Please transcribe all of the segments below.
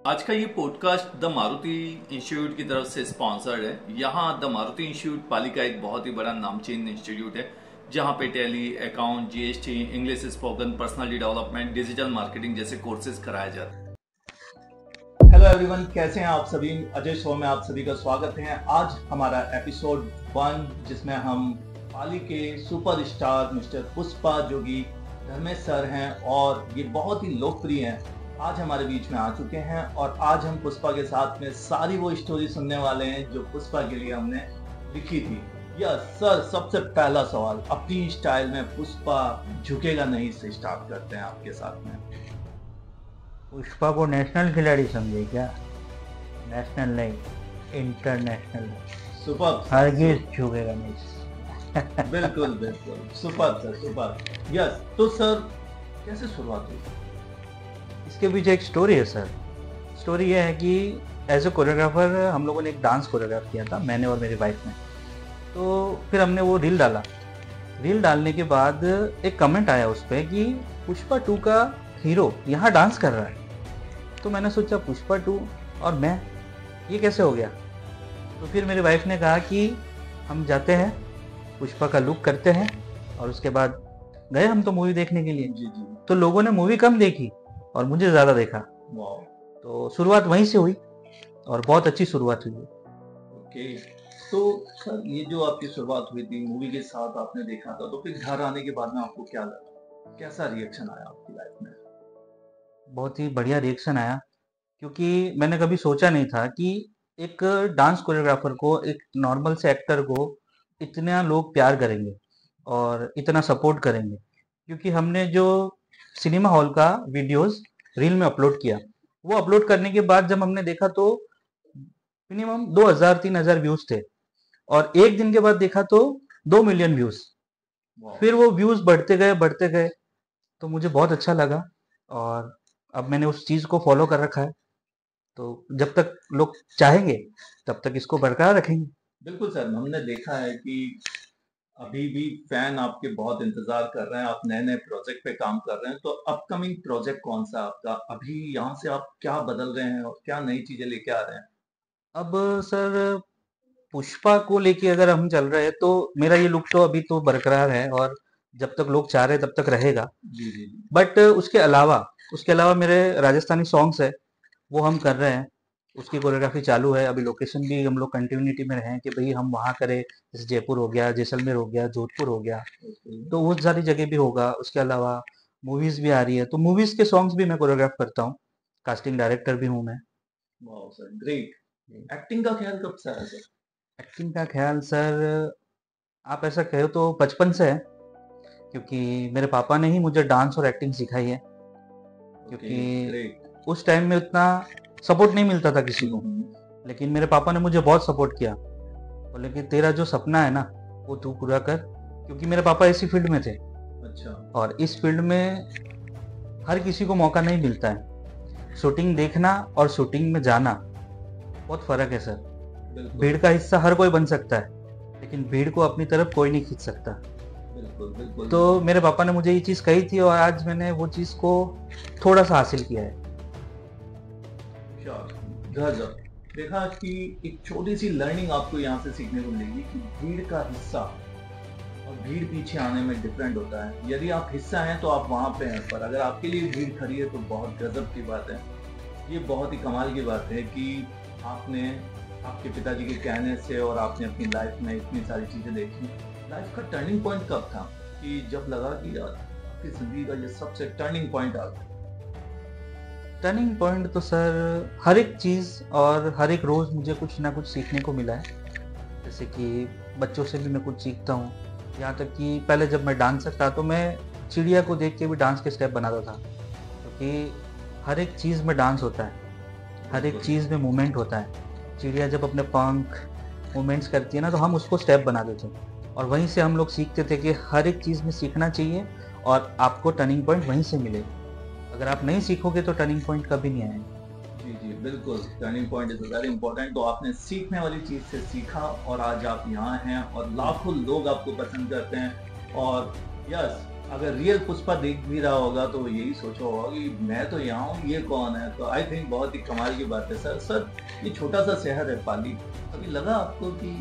आज का ये पॉडकास्ट द मारुति इंस्टीट्यूट की तरफ से स्पॉन्सर्ड है। यहाँ द मारुति इंस्टीट्यूट पाली का एक बहुत ही बड़ा नामचीन इंस्टीट्यूट है, जहाँ पे tally, account, GST, English spoken, personality development, digital marketing जैसे कोर्सेज कराए जाते हैं। हेलो एवरीवन, कैसे हैं आप सभी। अजय शो में आप सभी का स्वागत है। आज हमारा एपिसोड 1, जिसमें हम पाली के सुपरस्टार मिस्टर पुष्पा, जो कि धर्मेश सर हैं और ये बहुत ही लोकप्रिय हैं, आज हमारे बीच में आ चुके हैं। और आज हम पुष्पा के साथ में सारी वो स्टोरी सुनने वाले हैं जो पुष्पा के लिए हमने लिखी थी। यस सर, सबसे पहला सवाल, अपनी स्टाइल में पुष्पा झुकेगा नहीं से स्टार्ट करते हैं आपके साथ में। पुष्पा को नेशनल खिलाड़ी समझे क्या? नेशनल नहीं, इंटरनेशनल। सुपर, हरगिज झुकेगा नहीं। बिल्कुल बिल्कुल, सुपर सर, सुपर। यस, तो सर कैसे शुरुआत हुई? इसके पीछे एक स्टोरी है सर। स्टोरी ये है कि एज ए कोरियोग्राफर हम लोगों ने एक डांस कोरियोग्राफ किया था, मैंने और मेरी वाइफ ने। तो फिर हमने वो रील डाला। रील डालने के बाद एक कमेंट आया उस पर कि पुष्पा 2 का हीरो यहाँ डांस कर रहा है। तो मैंने सोचा पुष्पा 2 और मैं, ये कैसे हो गया? तो फिर मेरी वाइफ ने कहा कि हम जाते हैं, पुष्पा का लुक करते हैं। और उसके बाद गए हम तो मूवी देखने के लिए। जी जी। तो लोगों ने मूवी कम देखी और मुझे ज़्यादा देखा। वाह। तो शुरुआत वहीं से हुई और बहुत अच्छी शुरुआत हुई। ओके, तो सर ये जो आपकी शुरुआत हुई थी मूवी के साथ, आपने देखा था, तो फिर घर आने के बाद में आपको क्या लगा? कैसा रिएक्शन आया आपकी लाइफ में? बहुत ही बढ़िया रिएक्शन आया, क्योंकि मैंने कभी सोचा नहीं था कि एक डांस कोरियोग्राफर को, एक नॉर्मल से एक्टर को इतना लोग प्यार करेंगे और इतना सपोर्ट करेंगे। क्योंकि हमने जो सिनेमा हॉल का वीडियोस रील में अपलोड किया, वो अपलोड करने के बाद जब हमने देखा तो मिनिमम 2000-3000 व्यूज थे, और एक दिन के बाद देखा तो 2 मिलियन व्यूज। फिर वो व्यूज बढ़ते गए, तो मुझे बहुत अच्छा लगा और अब मैंने उस चीज को फॉलो कर रखा है। तो जब तक लोग चाहेंगे तब तक इसको बरकरार रखेंगे। बिल्कुल सर, हमने देखा है कि अभी भी फैन आपके बहुत इंतजार कर रहे हैं, आप नए नए प्रोजेक्ट पे काम कर रहे हैं। तो अपकमिंग प्रोजेक्ट कौन सा आपका? अभी यहाँ से आप क्या बदल रहे हैं और क्या नई चीजें लेके आ रहे हैं? अब सर, पुष्पा को लेके अगर हम चल रहे हैं तो मेरा ये लुक तो अभी तो बरकरार है और जब तक लोग चाह रहे हैं तब तक रहेगा। जी जी जी। बट उसके अलावा मेरे राजस्थानी सॉन्ग्स है, वो हम कर रहे हैं। उसकी कोरियोग्राफी चालू है। अभी लोकेशन भी हम लोग कंटिन्यूटी में रहे कि भाई हम वहाँ करें, जैसे जयपुर हो गया, जैसलमेर हो गया, जोधपुर हो गया, ओके। तो वो सारी जगह भी होगा। उसके अलावा मूवीज भी आ रही है, तो मूवीज के सॉन्ग्स भी मैं कोरियोग्राफ करता हूँ। कास्टिंग डायरेक्टर भी हूँ मैं। वाह सर, ग्रेट। एक्टिंग का ख्याल कब से आया सर? एक्टिंग का ख्याल सर, आप ऐसा कहो तो बचपन से है, क्योंकि मेरे पापा ने ही मुझे डांस और एक्टिंग सिखाई है। क्योंकि ग्रेट। उस टाइम में उतना सपोर्ट नहीं मिलता था किसी को, लेकिन मेरे पापा ने मुझे बहुत सपोर्ट किया। बोले कि तेरा जो सपना है ना, वो तू पूरा कर। क्योंकि मेरे पापा इसी फील्ड में थे, अच्छा। और इस फील्ड में हर किसी को मौका नहीं मिलता है। शूटिंग देखना और शूटिंग में जाना बहुत फर्क है सर। बिल्कुल भीड़ का हिस्सा हर कोई बन सकता है, लेकिन भीड़ को अपनी तरफ कोई नहीं खींच सकता। बिल्कुल बिल्कुल। तो मेरे पापा ने मुझे ये चीज़ कही थी और आज मैंने वो चीज़ को थोड़ा सा हासिल किया है। गजब। देखा कि एक छोटी सी लर्निंग आपको यहाँ से सीखने को मिलेगी कि भीड़ का हिस्सा और भीड़ पीछे आने में डिफरेंट होता है। यदि आप हिस्सा हैं तो आप वहाँ पे हैं, पर अगर आपके लिए भीड़ खड़ी है तो बहुत गजब की बात है। ये बहुत ही कमाल की बात है कि आपने आपके पिताजी के कहने से और आपने अपनी लाइफ में इतनी सारी चीजें देखी। लाइफ का टर्निंग पॉइंट कब था कि जब लगा कि यार आपकी जिंदगी का ये सबसे टर्निंग पॉइंट आ गया? टर्निंग पॉइंट तो सर हर एक चीज़ और हर एक रोज़ मुझे कुछ ना कुछ सीखने को मिला है। जैसे कि बच्चों से भी मैं कुछ सीखता हूँ। यहाँ तक कि पहले जब मैं डांसर था तो मैं चिड़िया को देख के भी डांस के स्टेप बनाता था, क्योंकि हर एक चीज़ में डांस होता है, हर एक चीज़ में मूवमेंट होता है। चिड़िया जब अपने पंख मूवमेंट्स करती है ना, तो हम उसको स्टेप बना देते हैं, और वहीं से हम लोग सीखते थे कि हर एक चीज़ में सीखना चाहिए और आपको टर्निंग पॉइंट वहीं से मिलेगा। अगर आप नहीं सीखोगे तो टर्निंग पॉइंट कभी नहीं आएगा। जी जी बिल्कुल, turning point is very important. तो आपने सीखने वाली चीज से सीखा और आज आप यहाँ हैं और लाखों लोग आपको पसंद करते हैं। और यस, अगर रियल पुष्पा देख भी रहा होगा तो वो यही सोचा होगा कि मैं तो यहाँ हूँ, ये कौन है। तो आई थिंक बहुत ही कमाल की बात है सर। सर, ये छोटा सा शहर है पाली, कभी लगा आपको कि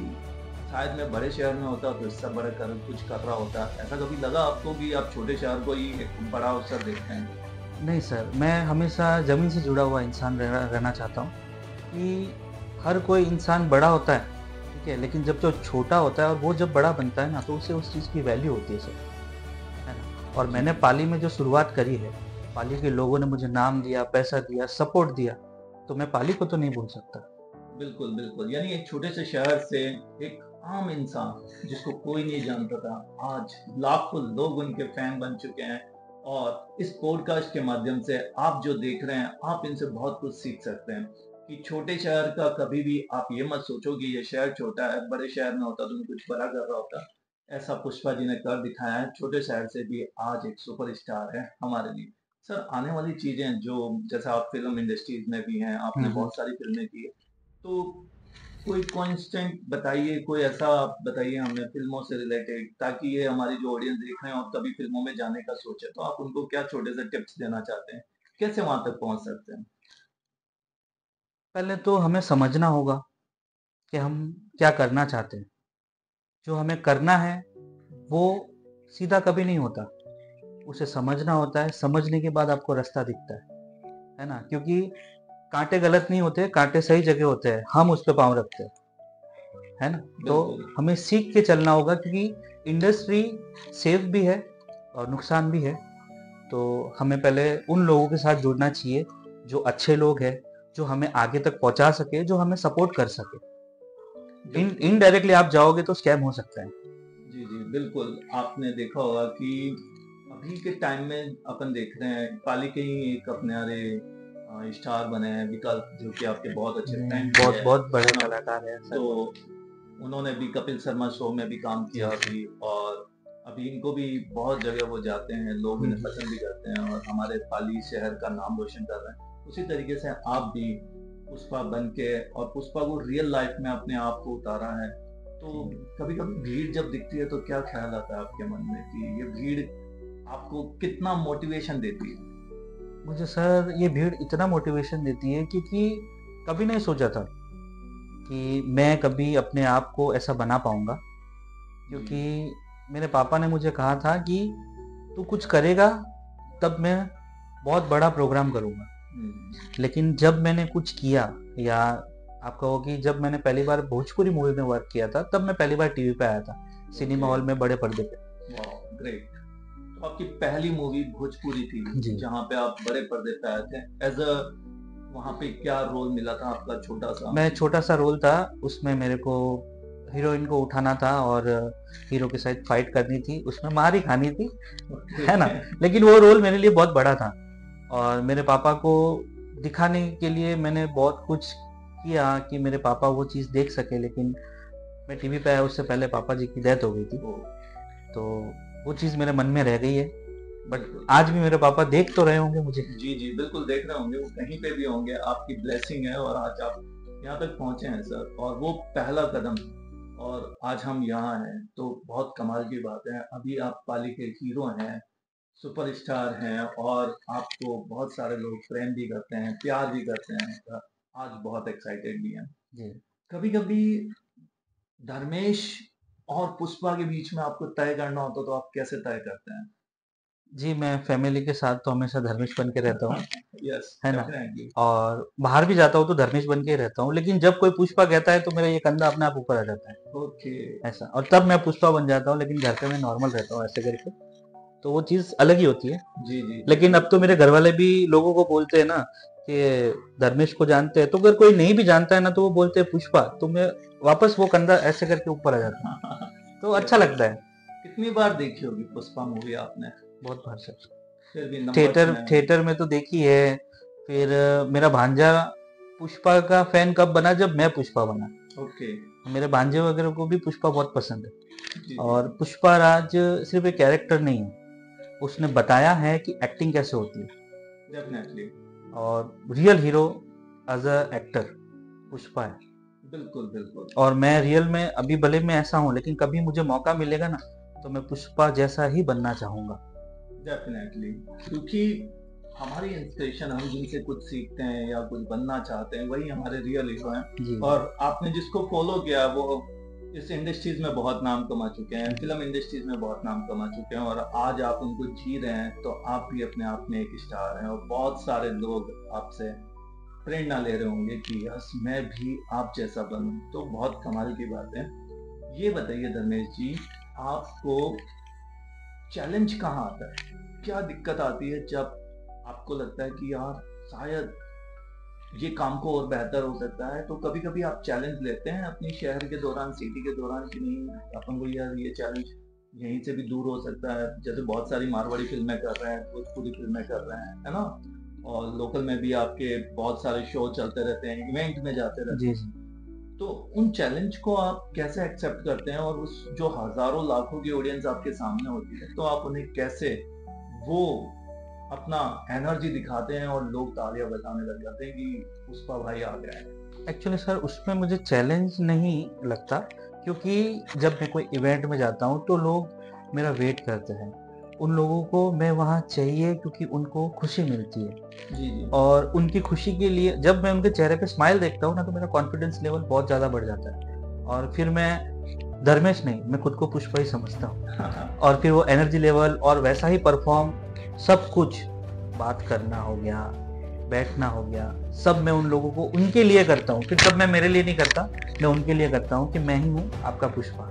शायद मैं बड़े शहर में होता तो इससे बड़ा कुछ कर रहा होता? ऐसा कभी लगा आपको कि आप छोटे शहर को ही एक बड़ा अवसर देखते हैं? नहीं सर, मैं हमेशा ज़मीन से जुड़ा हुआ इंसान रहना चाहता हूँ कि हर कोई इंसान बड़ा होता है, ठीक है, लेकिन जब जो छोटा होता है और वो जब बड़ा बनता है ना, तो उसे उस चीज़ की वैल्यू होती है सर, है ना। और मैंने पाली में जो शुरुआत करी है, पाली के लोगों ने मुझे नाम दिया, पैसा दिया, सपोर्ट दिया, तो मैं पाली को तो नहीं भूल सकता। बिल्कुल बिल्कुल, यानी एक छोटे से शहर से एक आम इंसान जिसको कोई नहीं जानता था, आज लाखों लोग उनके फैन बन चुके हैं। और इस पॉडकास्ट के माध्यम से आप जो देख रहे हैं, आप इनसे बहुत कुछ सीख सकते हैं कि छोटे शहर का कभी भी आप ये मत सोचो कि ये शहर छोटा है, बड़े शहर में होता तो मैं कुछ बड़ा कर रहा होता। ऐसा पुष्पा जी ने कर दिखाया है, छोटे शहर से भी आज एक सुपरस्टार है हमारे लिए। सर, आने वाली चीजें जो, जैसे आप फिल्म इंडस्ट्रीज में भी हैं, आपने बहुत सारी फिल्में की है, तो कोई कांस्टेंट बताइए, कोई ऐसा बताइए हमें फिल्मों से रिलेटेड, ताकि ये हमारी जो ऑडियंस देख रहे हैं और कभी फिल्मों में जाने का सोचे, तो आप उनको क्या छोटे से टिप्स देना चाहते हैं, कैसे वहां तक पहुंच सकते हैं? पहले तो हमें समझना होगा कि हम क्या करना चाहते हैं। जो हमें करना है, वो सीधा कभी नहीं होता, उसे समझना होता है, समझने के बाद आपको रास्ता दिखता है ना? क्योंकि काँटे गलत नहीं होते, काँटे सही जगह होते हैं, हम उस पे पाँव रखते हैं, है ना? तो बिल्कुल हमें सीख के चलना होगा क्योंकि इंडस्ट्री सेफ भी है और नुकसान भी है। तो हमें पहले उन लोगों के साथ जुड़ना चाहिए, जो अच्छे लोग हैं, जो हमें आगे तक पहुँचा सके, जो हमें सपोर्ट कर सके। इनडायरेक्टली आप जाओगे तो स्कैम हो सकता है। जी जी बिल्कुल, आपने देखा होगा कि अभी के टाइम में अपन देख रहे हैं, पाली के ही एक अपने स्टार बने हैं विकल्प, जो कि आपके बहुत अच्छे फ्रेंड भी बहुत है बहुत बड़े है ना। कलाकार हैं सर। तो उन्होंने भी कपिल शर्मा शो में भी काम किया जी। अभी, और अभी इनको भी बहुत जगह वो जाते हैं, लोग इन्हें पसंद भी करते हैं और हमारे पाली शहर का नाम रोशन कर रहे हैं। उसी तरीके से आप भी पुष्पा बन के, और पुष्पा को रियल लाइफ में अपने आप को उतारा है। तो कभी कभी भीड़ जब दिखती है तो क्या ख्याल आता है आपके मन में कि ये भीड़ आपको कितना मोटिवेशन देती है? मुझे सर ये भीड़ इतना मोटिवेशन देती है क्योंकि कभी नहीं सोचा था कि मैं कभी अपने आप को ऐसा बना पाऊंगा। क्योंकि मेरे पापा ने मुझे कहा था कि तू कुछ करेगा तब मैं बहुत बड़ा प्रोग्राम करूंगा। लेकिन जब मैंने कुछ किया, या आप कहो कि जब मैंने पहली बार भोजपुरी मूवी में वर्क किया था, तब मैं पहली बार टीवी पे आया था, सिनेमा हॉल में, बड़े पर्दे पे। वाह, ग्रेट। तो आपकी पहली मूवी भोजपुरी थी जी। जहाँ पे आप बड़े पर्दे पे आए थे, एज अ, वहाँ पे क्या रोल मिला था आपका छोटा सा? मैं छोटा सा रोल था उसमें, मेरे को हीरोइन को उठाना था और हीरो के साथ फाइट करनी थी, उसमें मार ही खानी थी, है ना। लेकिन वो रोल मेरे लिए बहुत बड़ा था और मेरे पापा को दिखाने के लिए मैंने बहुत कुछ किया कि मेरे पापा वो चीज़ देख सके। लेकिन मैं टीवी पे आया उससे पहले पापा जी की डेथ हो गई थी, तो वो चीज़ मेरे मन में रह गई है। बट आज भी मेरे पापा देख तो रहे होंगे मुझे। जी जी बिल्कुल देख रहे होंगे, वो कहीं पे भी होंगे, आपकी ब्लेसिंग है और आज आप यहाँ तक पहुंचे हैं सर, और वो पहला कदम, और आज हम यहाँ हैं, तो बहुत कमाल की बात है। अभी आप पाली के हीरो हैं, सुपरस्टार हैं, और आपको बहुत सारे लोग प्रेम भी करते हैं, प्यार भी करते हैं, आज बहुत एक्साइटेड भी हैं। जी। कभी कभी धर्मेश और पुष्पा के बीच में आपको तय करना होता तो आप कैसे तय करते हैं? जी, मैं फैमिली के साथ तो हमेशा धर्मेश बन के रहता हूँ, यस, है ना। डेफिनेटली। और बाहर भी जाता हूँ तो धर्मेश बन के ही रहता हूँ, लेकिन जब कोई पुष्पा कहता है तो मेरा ये कंधा अपने आप ऊपर आ जाता है, ओके। ऐसा। और तब मैं पुष्पा बन जाता हूँ, लेकिन घर पे मैं नॉर्मल रहता हूँ ऐसे करके, तो वो चीज़ अलग ही होती है। जी जी लेकिन अब तो मेरे घर वाले भी लोगों को बोलते हैं ना कि धर्मेश को जानते हैं, तो अगर कोई नहीं भी जानता है ना तो वो बोलते हैं पुष्पा, तो मैं वापस वो कंधा ऐसे करके ऊपर आ जाता हूँ, तो अच्छा लगता है। कितनी बार देखी होगी पुष्पा मूवी आपने? बहुत बार सर, फिर भी नंबर्स थिएटर में? थिएटर में तो देखी है। फिर मेरा भांजा पुष्पा का फैन कब बना, जब मैं पुष्पा बना। ओके। मेरे भांजे वगैरह को भी पुष्पा बहुत पसंद है। जी जी और पुष्पा राज सिर्फ एक कैरेक्टर नहीं है, उसने बताया है कि एक्टिंग कैसे होती है, डेफिनेटली। और real hero as a actor Pushpa है। बिल्कुल बिल्कुल। और मैं रियल में अभी भले मैं ऐसा हूँ, लेकिन कभी मुझे मौका मिलेगा ना तो मैं पुष्पा जैसा ही बनना चाहूंगा। डेफिनेटली, क्योंकि हमारी इंस्पिरेशन, हम जिनसे कुछ सीखते हैं या कुछ बनना चाहते हैं, वही हमारे रियल हीरो हैं। जी और आपने जिसको फॉलो किया वो इस इंडस्ट्रीज में बहुत नाम कमा चुके हैं, फिल्म इंडस्ट्रीज में बहुत नाम कमा चुके हैं, और आज आप उनको जी रहे हैं, तो आप भी अपने आप में एक स्टार हैं। और बहुत सारे लोग आपसे प्रेरणा ले रहे होंगे कि यस मैं भी आप जैसा बनूं, तो बहुत कमाल की बात है। ये बताइए धर्मेश जी, आपको चैलेंज कहाँ आता है, क्या दिक्कत आती है जब आपको लगता है कि यार शायद ये काम को और बेहतर हो सकता है? तो कभी कभी आप चैलेंज लेते हैं अपनी शहर के दौरान, सिटी के दौरान, कि नहीं अपन को यार ये चैलेंज यहीं से भी दूर हो सकता है? जैसे बहुत सारी मारवाड़ी फिल्में कर रहे हैं, भोजपुरी फिल्में कर रहे हैं, है ना, और लोकल में भी आपके बहुत सारे शो चलते रहते हैं, इवेंट में जाते रहते जी हैं। जी। तो उन चैलेंज को आप कैसे एक्सेप्ट करते हैं, और उस जो हजारों लाखों की ऑडियंस आपके सामने होती है, तो आप उन्हें कैसे वो अपना एनर्जी दिखाते हैं और लोग तालियां बजाने लग जाते हैं कि पुष्पा भाई आ गया है? एक्चुअली सर उसमें मुझे चैलेंज नहीं लगता, क्योंकि जब मैं कोई इवेंट में जाता हूँ तो लोग मेरा वेट करते हैं। उन लोगों को मैं वहाँ चाहिए क्योंकि उनको खुशी मिलती है, जी जी। और उनकी खुशी के लिए जब मैं उनके चेहरे पे स्माइल देखता हूँ ना, तो मेरा कॉन्फिडेंस लेवल बहुत ज़्यादा बढ़ जाता है, और फिर मैं धर्मेश नहीं, मैं खुद को पुष्पा ही समझता हूँ। और फिर वो एनर्जी लेवल और वैसा ही परफॉर्म, सब कुछ, बात करना हो गया, बैठना हो गया, सब मैं उन लोगों को उनके लिए करता हूँ। फिर तब मैं मेरे लिए नहीं करता, मैं उनके लिए करता हूँ कि मैं ही हूँ आपका पुष्पा।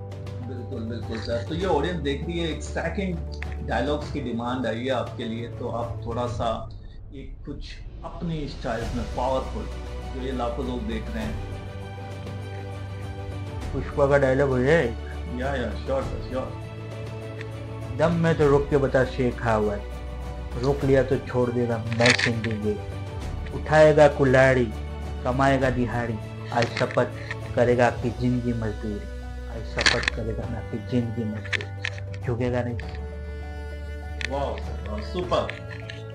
बिल्कुल बिल्कुल सर। तो ये ऑडियंस देख रही है, एक सेकंड डायलॉग्स की डिमांड आई है आपके लिए, तो आप थोड़ा सा एक कुछ अपनी स्टाइल में पावरफुल, जो ये लाखों लोग देख रहे हैं। पुष्पा का डायलॉग हो जाए, या श्योर सर, श्योर। दम में तो रोक के बता शेर खा हुआ है, रोक लिया तो छोड़ देगा मैं जिंदगी, उठाएगा कुल्हाड़ी कमाएगा दिहाड़ी, आज शपथ करेगा आपकी जिंदगी मजदूरी, आज शपथ करेगा मैं आपकी जिंदगी मजदूरी, झुकेगा नहीं। वाह sir, super,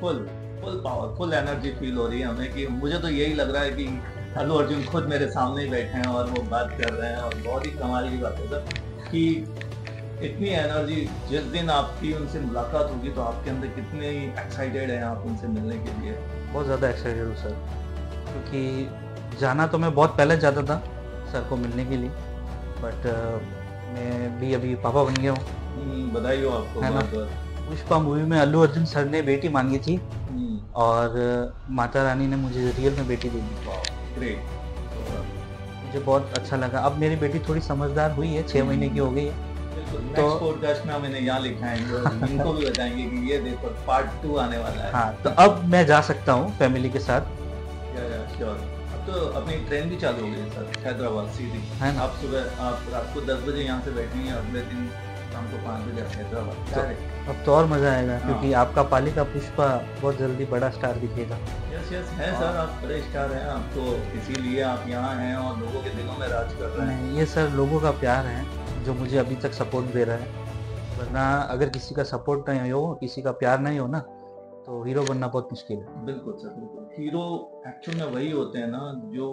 full full power, full energy feel हो रही है हमें, कि मुझे तो यही लग रहा है कि अल्लू अर्जुन खुद मेरे सामने ही बैठे हैं और वो बात कर रहे हैं। और बहुत ही कमाल की बात है सर कि इतनी एनर्जी, जिस दिन आपकी उनसे मुलाकात होगी तो आपके अंदर कितने एक्साइटेड हैं आप उनसे मिलने के लिए? बहुत ज़्यादा एक्साइटेड हूँ सर, क्योंकि जाना तो मैं बहुत पहले जाता था सर को मिलने के लिए, बट मैं भी अभी पापा बन गया हूँ। बधाई हो आपको, है ना? बहुत बहुत। पुष्पा मूवी में अल्लू अर्जुन सर ने बेटी मांगी थी, और माता रानी ने मुझे रियल में बेटी दे दी। ग्रेट। मुझे बहुत अच्छा लगा। अब मेरी बेटी थोड़ी समझदार हुई है, 6 महीने की हो गई है। तो पॉडकास्ट में हम इन्हें यहाँ लिखाएंगे और इनको भी बताएंगे कि ये देखो पार्ट 2 आने वाला है। हाँ, तो अब मैं जा सकता हूँ फैमिली के साथ। श्योर। अब तो अपनी ट्रेन भी चालू हो गई है सर, हैदराबाद सीधी, है ना? आप सुबह, आप रात को 10 बजे यहाँ से बैठेंगे, अगले दिन शाम को 5 बजे हैदराबाद डायरेक्ट। अब तो और मजा आएगा, क्योंकि आपका पालिका पुष्पा बहुत जल्दी बड़ा स्टार दिखेगा। यस यस है सर, आप बड़े स्टार हैं, आपको इसीलिए आप यहाँ हैं और लोगों के दिलों में राज कर रहे हैं। नहीं, ये सर लोगों का प्यार है जो मुझे अभी तक सपोर्ट दे रहा है, वरना अगर किसी का सपोर्ट नहीं हो, किसी का प्यार नहीं हो ना, तो हीरो बनना बहुत मुश्किल है। बिल्कुल सर, बिल्कुल। हीरो एक्चुअल में वही होते हैं ना जो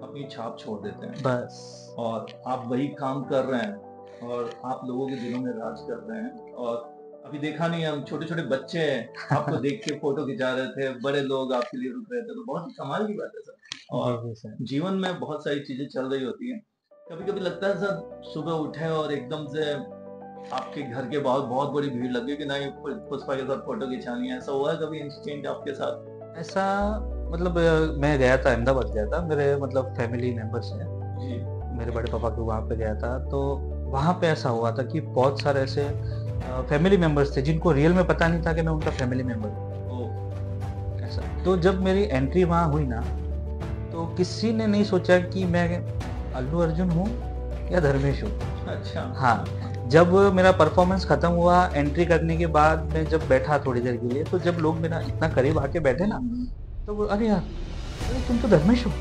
अपनी छाप छोड़ देते हैं, बस। और आप वही काम कर रहे हैं और आप लोगों के दिलों में राज कर रहे हैं। और अभी देखा नहीं, हम छोटे छोटे बच्चे हैं आपको देख के फोटो खिंचा रहे थे, बड़े लोग आपके लिए रुक रहे थे, तो बहुत ही कमाल की बात है सर। और जीवन में बहुत सारी चीजें चल रही होती हैं, कभी कभी लगता है सर सुबह उठे और एकदम से आपके घर के बाहर बहुत बड़ी भीड़ लगी कि नहीं पुष्पा के साथ फोटो खिंचानी है, ऐसा हुआ है कभी इंसिडेंट आपके साथ? ऐसा मतलब मैं गया था, अहमदाबाद गया था, मेरे मतलब फैमिली मेंबर्स हैं जी, मेरे बड़े पापा के, वहाँ पे गया था। तो वहाँ पे ऐसा हुआ था कि बहुत सारे ऐसे फैमिली मेंबर्स थे जिनको रियल में पता नहीं था कि मैं उनका फैमिली मेंबर हूँ। ऐसा, तो जब मेरी एंट्री वहाँ हुई ना, तो किसी ने नहीं सोचा कि मैं अल्लू अर्जुन हूँ या धर्मेश हूँ। अच्छा। हाँ, जब मेरा परफॉर्मेंस खत्म हुआ, एंट्री करने के बाद मैं जब बैठा थोड़ी देर के लिए, तो जब लोग मेरा इतना करीब आके बैठे ना, तो वो, अरे यार, अरे तुम तो धर्मेश हो,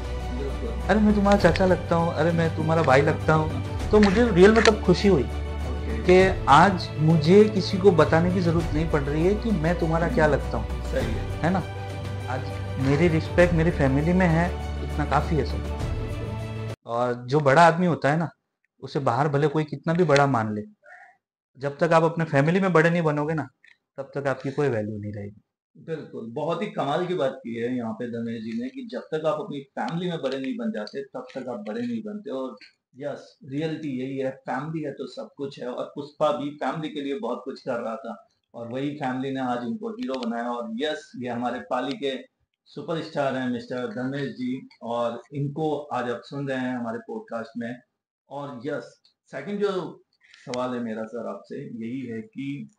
अरे मैं तुम्हारा चाचा लगता हूँ, अरे मैं तुम्हारा भाई लगता हूँ। तो मुझे रियल में तब खुशी हुई कि आज मुझे किसी को बताने की जरूरत नहीं पड़ रही है कि मैं तुम्हारा क्या लगता हूँ। सही है ना? आज मेरी रिस्पेक्ट मेरी फैमिली में है, इतना काफी है सर। और जो बड़ा आदमी होता है ना, उसे बाहर भले कोई कितना भी बड़ा मान ले, जब तक आप अपने फैमिली में बड़े नहीं बनोगे ना, तब तक आपकी कोई वैल्यू नहीं रहेगी। बिल्कुल, बहुत ही कमाल की बात की है यहाँ पे धर्मेश जी ने कि जब तक आप अपनी फैमिली में बड़े नहीं बन जाते, तब तक आप बड़े नहीं बनते। और यस, रियलिटी यही है, फैमिली है तो सब कुछ है। और पुष्पा भी फैमिली के लिए बहुत कुछ कर रहा था और वही फैमिली ने आज इनको हीरो बनाया। और यस, ये हमारे पाली के सुपरस्टार हैं मिस्टर धर्मेश जी, और इनको आज आप सुन रहे हैं हमारे पॉडकास्ट में। और यस, सेकंड जो सवाल है मेरा सर आपसे यही है कि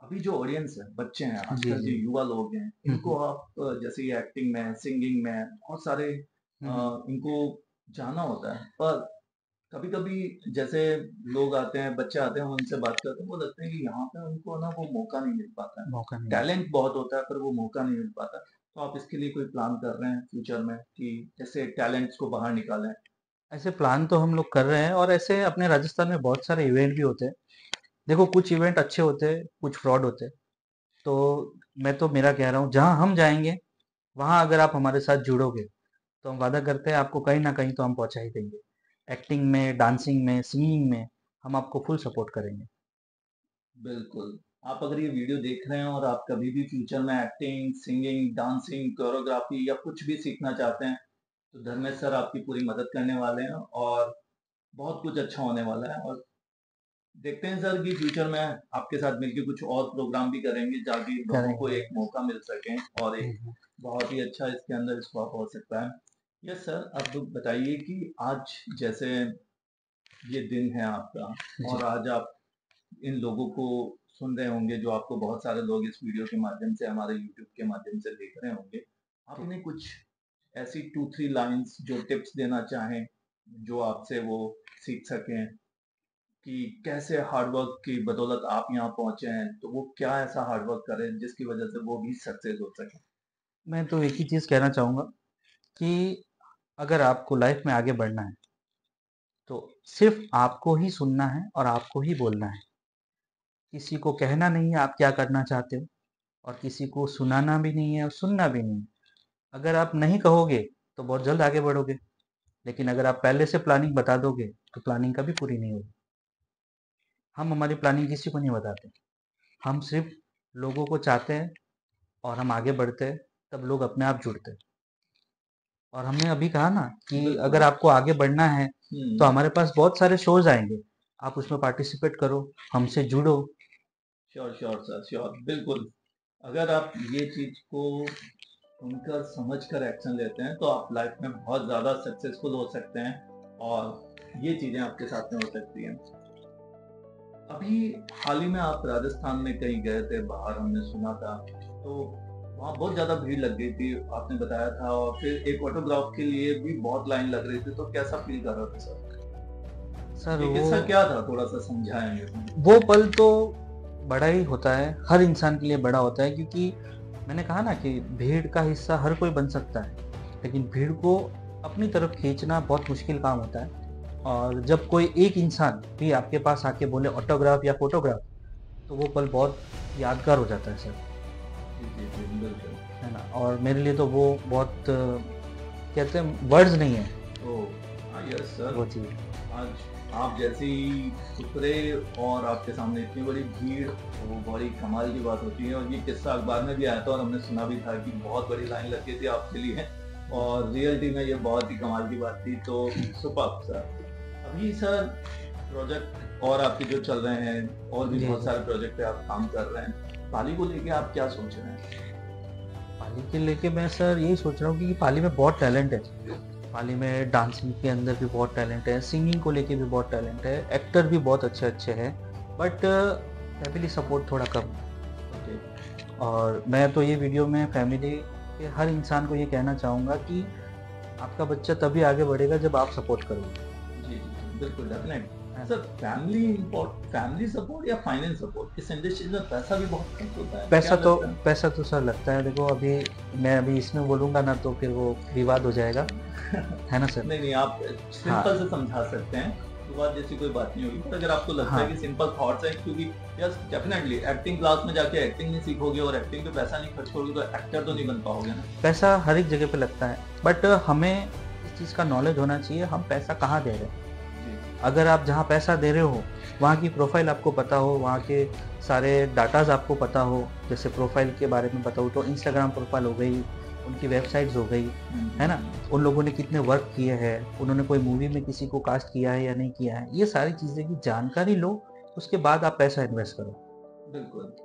अभी जो ऑडियंस है, बच्चे हैं, जी आजकल जो जी। युवा लोग हैं, इनको आप जैसे ये एक्टिंग में, सिंगिंग में बहुत सारे इनको जाना होता है। पर कभी कभी जैसे लोग आते हैं, बच्चे आते हैं, हम उनसे बात करते हैं, वो लगते हैं कि यहाँ पे उनको ना वो मौका नहीं मिल पाता है। मौका नहीं। टैलेंट बहुत होता है पर वो मौका नहीं मिल पाता। तो आप इसके लिए कोई प्लान कर रहे हैं फ्यूचर में कि ऐसे टैलेंट्स को बाहर निकालें? ऐसे प्लान तो हम लोग कर रहे हैं, और ऐसे अपने राजस्थान में बहुत सारे इवेंट भी होते हैं। देखो, कुछ इवेंट अच्छे होते हैं, कुछ फ्रॉड होते हैं। तो मैं तो मेरा कह रहा हूँ, जहाँ हम जाएंगे वहाँ अगर आप हमारे साथ जुड़ोगे तो हम वादा करते हैं आपको कहीं ना कहीं तो हम पहुंचा ही देंगे। एक्टिंग में, डांसिंग में, सिंगिंग में हम आपको फुल सपोर्ट करेंगे। बिल्कुल। आप अगर ये वीडियो देख रहे हैं और आप कभी भी फ्यूचर में एक्टिंग, सिंगिंग, डांसिंग, कोरियोग्राफी या कुछ भी सीखना चाहते हैं, तो धर्मेश सर आपकी पूरी मदद करने वाले हैं और बहुत कुछ अच्छा होने वाला है। और देखते हैं सर कि फ्यूचर में आपके साथ मिलकर कुछ और प्रोग्राम भी करेंगे ताकि लोगों को करेंगे। एक मौका मिल सके और एक हम्म, बहुत ही अच्छा इसके अंदर स्कोप हो सकता है। यस सर, अब बताइए कि आज जैसे ये दिन है आपका जी। और आज आप इन लोगों को सुन रहे होंगे, जो आपको बहुत सारे लोग इस वीडियो के माध्यम से, हमारे यूट्यूब के माध्यम से देख रहे होंगे। आप जी। इन्हें कुछ ऐसी 2-3 लाइन्स जो टिप्स देना चाहें, जो आपसे वो सीख सकें कि कैसे हार्ड वर्क की बदौलत आप यहाँ पहुँचे हैं, तो वो क्या ऐसा हार्ड वर्क करें जिसकी वजह से वो भी सक्सेस हो सकें? मैं तो एक ही चीज़ कहना चाहूँगा कि अगर आपको लाइफ में आगे बढ़ना है तो सिर्फ आपको ही सुनना है और आपको ही बोलना है। किसी को कहना नहीं है आप क्या करना चाहते हो, और किसी को सुनाना भी नहीं है और सुनना भी नहीं है। अगर आप नहीं कहोगे तो बहुत जल्द आगे बढ़ोगे, लेकिन अगर आप पहले से प्लानिंग बता दोगे तो प्लानिंग कभी पूरी नहीं होगी। हम हमारी प्लानिंग किसी को नहीं बताते, हम सिर्फ लोगों को चाहते हैं और हम आगे बढ़ते हैं, तब लोग अपने आप जुड़ते हैं। और हमने अभी कहा ना कि बिल्कुल। अगर आपको आगे बढ़ना है तो हम्म। हमारे पास बहुत सारे शोज आएंगे, आप उसमें पार्टिसिपेट करो, हमसे जुड़ो। श्योर श्योर सर, श्योर, बिल्कुल। अगर आप ये चीज को सुनकर समझकर एक्शन लेते हैं तो आप लाइफ में बहुत ज्यादा सक्सेसफुल हो सकते हैं और ये चीजें आपके साथ में हो सकती हैं। अभी हाल ही में आप राजस्थान में कहीं गए थे बाहर, हमने सुना था, तो वहाँ बहुत ज्यादा भीड़ लग गई थी आपने बताया था, और फिर एक ऑटोग्राफ के लिए भी बहुत लाइन लग रही थी। तो कैसा फील कर रहे थे सर? सर ये किस्सा क्या था, थोड़ा सा समझाएंगे? वो पल तो बड़ा ही होता है, हर इंसान के लिए बड़ा होता है, क्योंकि मैंने कहा ना कि भीड़ का हिस्सा हर कोई बन सकता है, लेकिन भीड़ को अपनी तरफ खींचना बहुत मुश्किल काम होता है। और जब कोई एक इंसान भी आपके पास आके बोले ऑटोग्राफ या फोटोग्राफ, तो वो पल बहुत यादगार हो जाता है सर, जी जी जी, बिल्कुल। है ना। और मेरे लिए तो वो बहुत कहते हैं वर्ड्स नहीं है तो हाँ, यस सर। वो चीज़। आज आप जैसे ही उतरे और आपके सामने इतनी बड़ी भीड़, तो वो बड़ी कमाल की बात होती है। और ये किस्सा अखबार में भी आया था और हमने सुना भी था कि बहुत बड़ी लाइन लग गई थी आपके लिए, और रियलिटी में ये बहुत ही कमाल की बात थी। तो सुपर सर। अभी सर प्रोजेक्ट और आपके जो चल रहे हैं, और भी जी बहुत जी। सारे प्रोजेक्ट पे आप काम कर रहे हैं, पाली को लेके आप क्या सोच रहे हैं? पाली के लेके मैं सर यही सोच रहा हूँ कि पाली में बहुत टैलेंट है। पाली में डांसिंग के अंदर भी बहुत टैलेंट है, सिंगिंग को लेके भी बहुत टैलेंट है, एक्टर भी बहुत अच्छे अच्छे हैं, बट फैमिली सपोर्ट थोड़ा कम है। ओके। और मैं तो ये वीडियो में फैमिली के हर इंसान को ये कहना चाहूँगा कि आपका बच्चा तभी आगे बढ़ेगा जब आप सपोर्ट करोगे। जी जी जी, बिल्कुल डेफिनेट। हाँ। सर, फैमिली सपोर्ट या फाइनेंस सपोर्ट, इस इंडस्ट्री में पैसा भी बहुत खर्च होता है, पैसा क्या तो लगता है? पैसा तो सर लगता है। देखो, अभी मैं इसमें बोलूँगा ना तो फिर वो विवाद हो जाएगा, है ना सर। नहीं नहीं, आप सिंपल से समझा सकते हैं, विवाद जैसी कोई बात नहीं होगी। पर अगर आपको लगता है हाँ। कि सिंपल थॉट्स हैं, क्योंकि यस डेफिनेटली एक्टिंग क्लास में जाके एक्टिंग नहीं सीखोगे और एक्टिंग पे पैसा नहीं खर्च करोगे तो एक्टर तो नहीं बन पाओगे ना। पैसा हर एक जगह पे लगता है, बट हमें इस चीज़ का नॉलेज होना चाहिए हम पैसा कहाँ दे रहे हैं। जी अगर आप जहाँ पैसा दे रहे हो वहाँ की प्रोफाइल आपको पता हो, वहाँ के सारे डाटाज आपको पता हो, जैसे प्रोफाइल के बारे में बताऊँ तो इंस्टाग्राम प्रोफाइल हो गई, उनकी वेबसाइट्स हो गई, है ना, उन लोगों ने कितने वर्क किए हैं, उन्होंने कोई मूवी में किसी को कास्ट किया है या नहीं किया है, ये सारी चीज़ें की जानकारी लो, उसके बाद आप पैसा इन्वेस्ट करो। बिल्कुल।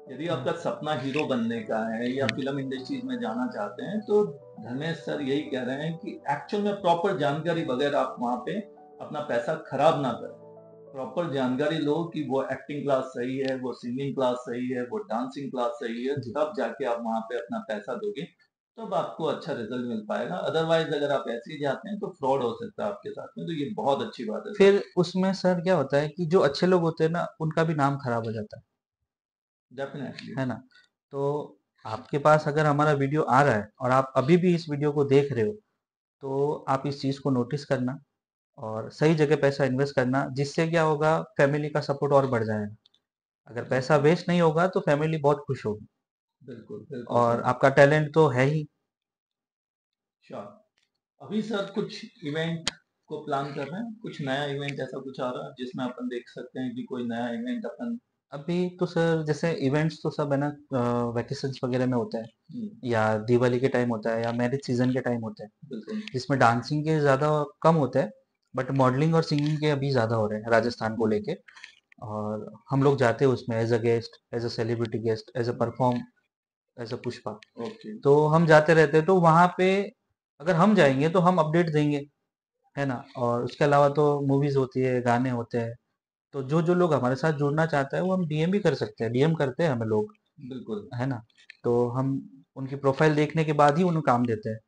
यदि आपका सपना हीरो बनने का है या फिल्म इंडस्ट्रीज में जाना चाहते हैं तो धर्मेश सर यही कह रहे हैं कि एक्चुअल में प्रॉपर जानकारी बगैर आप वहाँ पे अपना पैसा खराब ना करें। प्रॉपर जानकारी लो कि वो एक्टिंग क्लास सही है, वो सिंगिंग क्लास सही है, वो डांसिंग क्लास सही है, तब जाके आप वहाँ पे अपना पैसा दोगे तब आपको अच्छा रिजल्ट मिल पाएगा। अदरवाइज अगर आप ऐसे ही जाते हैं तो फ्रॉड हो सकता है आपके साथ में, तो ये बहुत अच्छी बात है। फिर उसमें सर क्या होता है कि जो अच्छे लोग होते हैं ना, उनका भी नाम खराब हो जाता है, डेफिनेटली है ना। तो आपके पास अगर हमारा वीडियो आ रहा है और आप अभी भी इस वीडियो को देख रहे हो, तो आप इस चीज़ को नोटिस करना और सही जगह पैसा इन्वेस्ट करना, जिससे क्या होगा, फैमिली का सपोर्ट और बढ़ जाएगा। अगर पैसा वेस्ट नहीं होगा तो फैमिली बहुत खुश होगी। बिल्कुल बिल्कुल और सर। आपका टैलेंट तो है ही। श्योर। अभी सर कुछ इवेंट को प्लान कर रहे हैं, कुछ नया इवेंट ऐसा कुछ आ रहा है जिसमें अपन देख सकते हैं कि कोई नया इवेंट अपन। अभी तो सर जैसे इवेंट्स तो सब है ना, वैकेशंस वगैरह में होता है या दिवाली के टाइम होता है या मैरिज सीजन के टाइम होता है, बिल्कुल जिसमें डांसिंग के ज़्यादा कम होता है, बट मॉडलिंग और सिंगिंग के अभी ज़्यादा हो रहे हैं राजस्थान को लेके। और हम लोग जाते हैं उसमें as a guest, as a celebrity guest, as a perform, as a Pushpa. Okay. तो हम जाते रहते हैं, तो वहाँ पे अगर हम जाएंगे तो हम अपडेट देंगे, है ना। और उसके अलावा तो मूवीज होती है, गाने होते हैं, तो जो जो लोग हमारे साथ जुड़ना चाहता है वो हम डीएम भी कर सकते हैं, डीएम करते हैं हमें लोग, बिल्कुल है ना। तो हम उनकी प्रोफाइल देखने के बाद ही उन्हें काम देते हैं,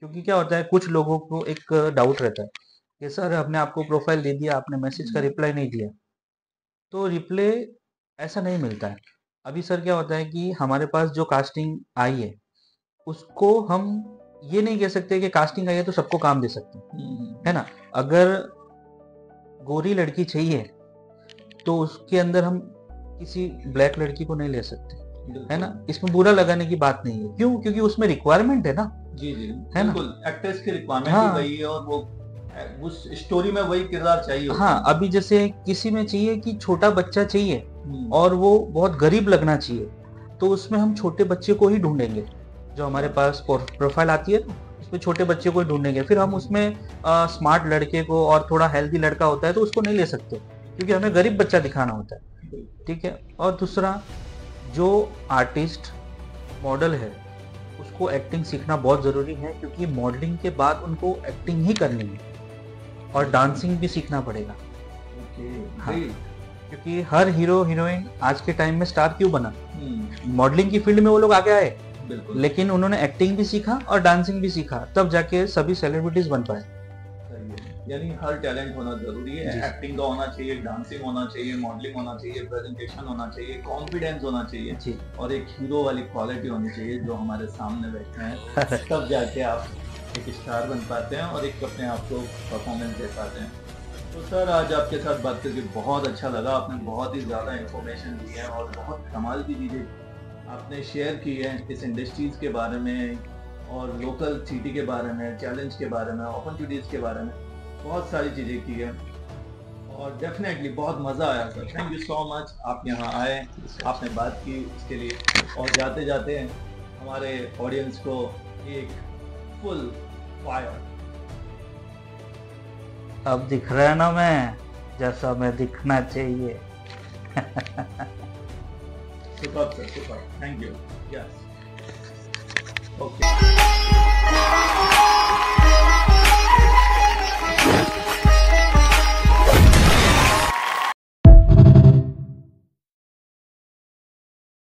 क्योंकि क्या होता है, कुछ लोगों को एक डाउट रहता है कि सर हमने आपको प्रोफाइल दे दिया, आपने मैसेज का रिप्लाई नहीं दिया। तो रिप्लाई ऐसा नहीं मिलता है। अभी सर क्या होता है कि हमारे पास जो कास्टिंग आई है उसको हम ये नहीं कह सकते कि कास्टिंग आई है तो सबको काम दे सकते हैं, है ना। अगर गोरी लड़की चाहिए तो उसके अंदर हम किसी ब्लैक लड़की को नहीं ले सकते, है ना। इसमें बुरा लगाने की बात नहीं है, क्यों, क्योंकि उसमें रिक्वायरमेंट है ना। जी जी है ना? बिल्कुल, एक्ट्रेस की रिक्वायरमेंट हाँ। ही वही है और वो उस स्टोरी में वही किरदार चाहिए होता हाँ, है। अभी जैसे किसी में चाहिए कि छोटा बच्चा चाहिए हम्म, और वो बहुत गरीब लगना चाहिए, तो उसमें हम छोटे बच्चे को ही ढूंढेंगे। जो हमारे पास प्रोफाइल आती है ना, उसमें छोटे बच्चे को ही ढूंढेंगे। फिर हम उसमें स्मार्ट लड़के को और थोड़ा हेल्दी लड़का होता है तो उसको नहीं ले सकते, क्योंकि हमें गरीब बच्चा दिखाना होता है, ठीक है। और दूसरा, जो आर्टिस्ट मॉडल है उसको एक्टिंग सीखना बहुत ज़रूरी है, क्योंकि मॉडलिंग के बाद उनको एक्टिंग ही करनी है और डांसिंग भी सीखना पड़ेगा। ओके, हाँ। great। क्योंकि हर हीरो हीरोइन आज के टाइम में स्टार क्यों बना, हम्म, मॉडलिंग की फील्ड में वो लोग आगे आए, बिल्कुल लेकिन उन्होंने एक्टिंग भी सीखा और डांसिंग भी सीखा, तब जाके सभी सेलिब्रिटीज बन पाए। सही है। यानी हर टैलेंट होना जरूरी है, जी। एक्टिंग का होना चाहिए, डांसिंग होना चाहिए, मॉडलिंग होना चाहिए, प्रेजेंटेशन होना चाहिए, कॉन्फिडेंस होना चाहिए जी। और एक हीरो वाली क्वालिटी होनी चाहिए जो हमारे सामने बैठे हैं, तब जाके आप एक स्टार बन पाते हैं और एक अपने आप को परफॉर्मेंस दे पाते हैं। तो सर आज आपके साथ बात करके बहुत अच्छा लगा, आपने बहुत ही ज़्यादा इंफॉर्मेशन दी है और बहुत कमाल की चीज़ें आपने शेयर की है इस इंडस्ट्रीज़ के बारे में और लोकल सिटी के बारे में, चैलेंज के बारे में, अपॉर्चुनिटीज़ के बारे में, बहुत सारी चीज़ें की है और डेफिनेटली बहुत मज़ा आया sir. Thank you so much, आप यहाँ आए, आपने बात की उसके लिए। और जाते जाते हमारे ऑडियंस को एक फुल फायर। अब दिख रहा है ना मैं जैसा मैं दिखना चाहिए। Super sir, super, thank you. Yes, okay.